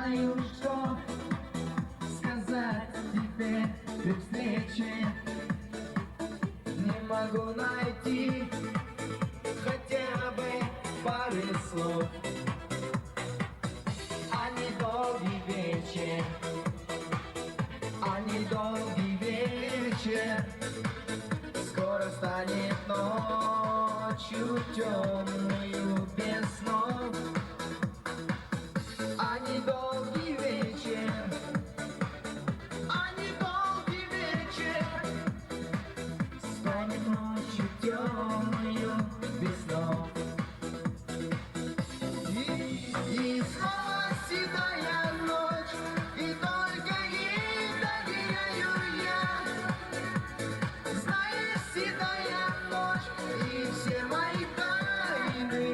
знаю, что сказать тебе при встрече. Не могу найти хотя бы пары слов. Они долгий вечер, они долгий вечер. Скоро станет ночью темную без снов. Они долгий вечер, они долгий вечер. Станет ночью темную без снов. И снова седая ночь, и только ей доверяю я. Знаешь, седая ночь, и все мои тайны.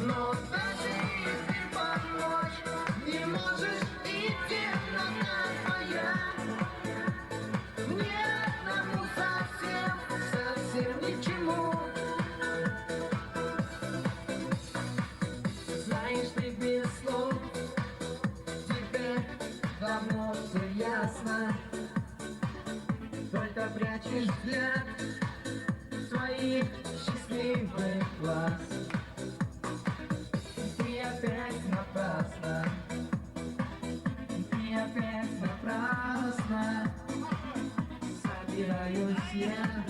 Но даже если помочь не можешь, и темнота твоя. Мне одному совсем, совсем ничему. Знаешь, ты без слов, тебе давно все ясно. Только прячешь взгляд своих счастливых глаз. Ты опять напрасно, ты опять напрасно. Собираюсь я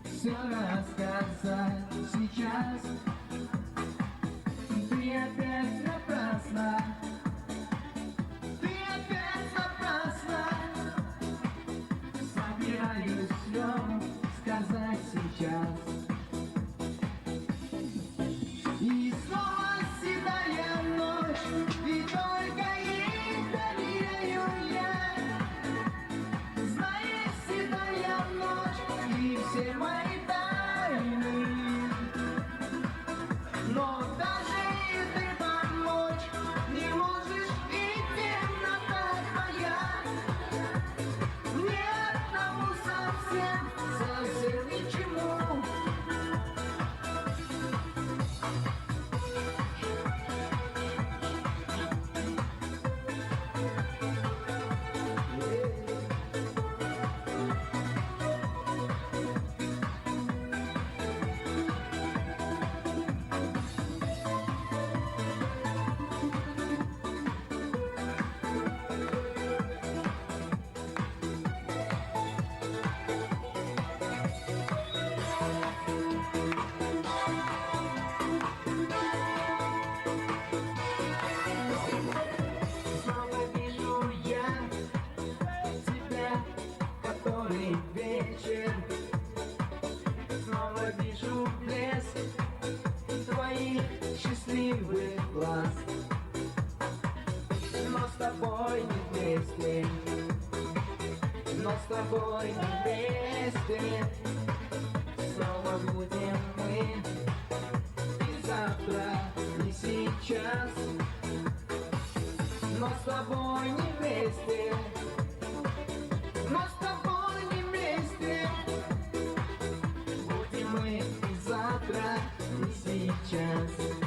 все рассказать сейчас. Ты опять напрасно, ты опять напрасно. Собираюсь все сказать сейчас. И снова седая ночь, и только ей доверяю я. Знаешь, седая ночь, и все мои тайны. Но даже если помочь не можешь, и темнота твоя. Мне одному совсем, совсем ничему. Вечер, снова вижу блеск твоих счастливых глаз. Но с тобой не вместе, но с тобой не вместе. Снова будем мы, и завтра, и сейчас. Но с тобой не вместе, но с тобой не вместе. Будем мы и завтра, и сейчас.